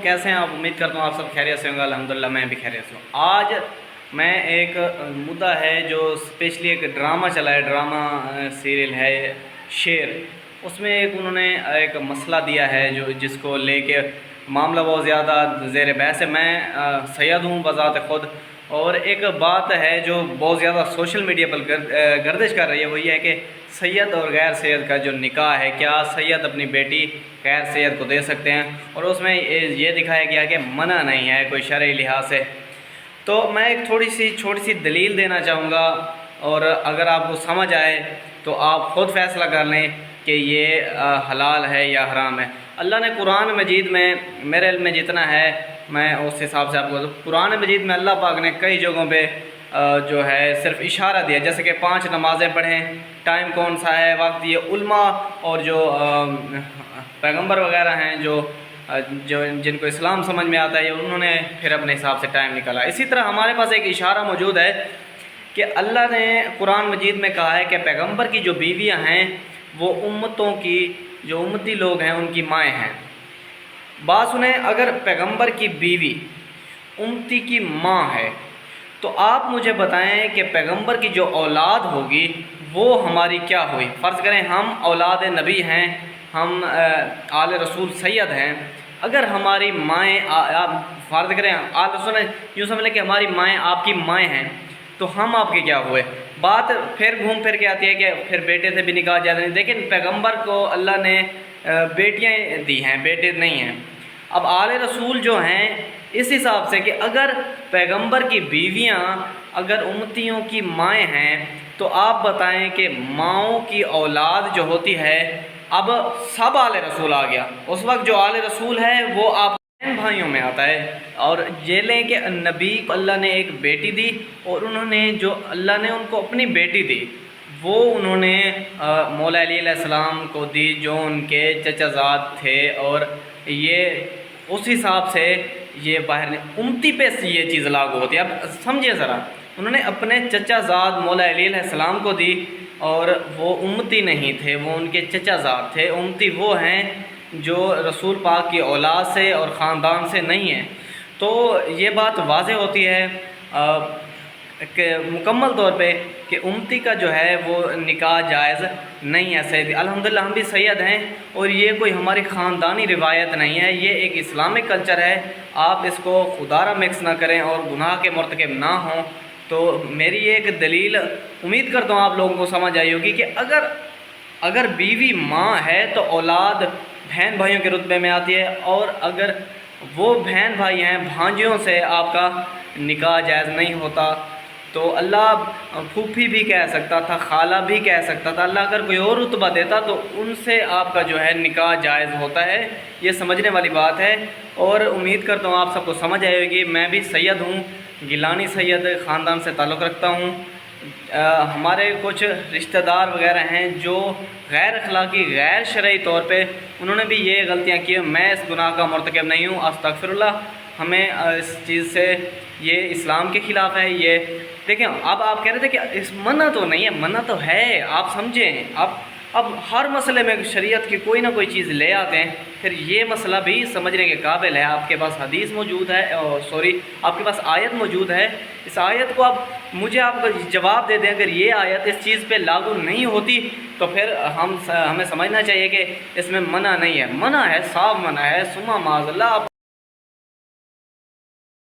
कैसे हैं आप? उम्मीद करता हूँ आप सब खैरियत से होंगे। अल्हम्दुलिल्लाह मैं भी खैरियत से हूँ। आज मैं एक मुद्दा है जो स्पेशली एक ड्रामा चला है, ड्रामा सीरियल है शेर। उसमें एक उन्होंने एक मसला दिया है जो जिसको लेके मामला बहुत ज़्यादा ज़ेर बहस है। मैं सैयद हूँ बज़ात ख़ुद, और एक बात है जो बहुत ज़्यादा सोशल मीडिया पर गर्दिश कर रही है, वो ये है कि सैयद और गैर सैयद का जो निकाह है, क्या सैयद अपनी बेटी गैर सैयद को दे सकते हैं? और उसमें ये दिखाया गया कि मना नहीं है कोई शरई लिहाज से। तो मैं एक छोटी सी दलील देना चाहूँगा, और अगर आपको समझ आए तो आप ख़ुद फ़ैसला कर लें कि ये हलाल है या हराम है। अल्लाह ने कुरान मजीद में, मेरे इल्म में जितना है मैं उस हिसाब से आपको, कुरान मजीद में अल्लाह पाक ने कई जगहों पे जो है सिर्फ इशारा दिया, जैसे कि 5 नमाज़ें पढ़ें, टाइम कौन सा है, वक्त। ये उल्मा और जो पैगंबर वगैरह हैं जो जिनको इस्लाम समझ में आता है, उन्होंने फिर अपने हिसाब से टाइम निकाला। इसी तरह हमारे पास एक इशारा मौजूद है कि अल्लाह ने कुरान मजीद में कहा है कि पैगंबर की जो बीवियां हैं वो उम्मतों की, जो उम्मती लोग हैं उनकी माएँ हैं। बात सुने, अगर पैगंबर की बीवी उम्मती की माँ है तो आप मुझे बताएं कि पैगंबर की जो औलाद होगी वो हमारी क्या हुई। फ़र्ज़ करें हम औलाद नबी हैं, हम आले रसूल सैयद हैं। अगर हमारी माएँ, आप फ़र्ज़ करें आले रसूल, यूँ समझ लें कि हमारी माएँ आपकी माएँ हैं, तो हम आपके क्या हुए। बात फिर घूम फिर के आती है कि फिर बेटे से भी निकाह जायज़ नहीं, लेकिन पैगंबर को अल्लाह ने बेटियाँ दी हैं, बेटे नहीं हैं। अब आले रसूल जो हैं इस हिसाब से कि अगर पैगंबर की बीवियां अगर उम्मतियों की माएँ हैं, तो आप बताएं कि माँओं की औलाद जो होती है, अब सब आले रसूल आ गया। उस वक्त जो आले रसूल है वो आप बहन भाइयों में आता है। और ये लें कि नबी को अल्लाह ने एक बेटी दी, और उन्होंने जो अल्लाह ने उनको अपनी बेटी दी वो उन्होंने मौला अली अलैहिस्सलाम को दी, जो उनके चचाज़ाद थे। और ये उस हिसाब से ये बाहर उम्मती पे ये चीज़ लागू होती है। अब समझिए ज़रा, उन्होंने अपने चचाज़ाद मौला अली अलैहिस्सलाम को दी, और वो उम्मती नहीं थे, वो उनके चचाज़ाद थे। उम्मती वो हैं जो रसूल पाक की औलाद से और ख़ानदान से नहीं हैं। तो ये बात वाज़ेह होती है कि मुकम्मल तौर पे कि उम्मती का जो है वो निकाह जायज़ नहीं है। सैयद अल्हम्दुलिल्लाह हम भी सैयद हैं, और ये कोई हमारी ख़ानदानी रिवायत नहीं है, ये एक इस्लामिक कल्चर है। आप इसको खुदारा मिक्स ना करें और गुनाह के मर्तकब ना हों। तो मेरी ये एक दलील उम्मीद करता हूँ आप लोगों को समझ आई होगी कि अगर बीवी माँ है तो औलाद बहन भाइयों के रुतबे में आती है, और अगर वो बहन भाई हैं, भांजियों से आपका निकाह जायज़ नहीं होता। तो अल्लाह फूफी भी कह सकता था, खाला भी कह सकता था। अल्लाह अगर कोई और रुतबा देता तो उनसे आपका जो है निकाह जायज़ होता है। ये समझने वाली बात है, और उम्मीद करता हूँ आप सबको समझ आएगी। मैं भी सैयद हूँ, गिलानी सैयद ख़ानदान से ताल्लुक़ रखता हूँ। हमारे कुछ रिश्तेदार वगैरह हैं जो गैर अखलाकी, गैर शरई तौर पे उन्होंने भी ये गलतियाँ की। मैं इस गुनाह का मर्तकब नहीं हूँ, अस्तगफिरुल्लाह। हमें इस चीज़ से, ये इस्लाम के ख़िलाफ़ है। ये देखें, अब आप कह रहे थे कि इस मना तो नहीं है, मना तो है, आप समझें। अब हर मसले में शरीयत की कोई ना कोई चीज़ ले आते हैं, फिर ये मसला भी समझने के काबिल है। आपके पास हदीस मौजूद है, आपके पास आयत मौजूद है। इस आयत को आप मुझे आपका जवाब दे दें, अगर ये आयत इस चीज़ पे लागू नहीं होती तो फिर हमें समझना चाहिए कि इसमें मना नहीं है। मना है, साफ मना है, सुमा माज़ल्लाह।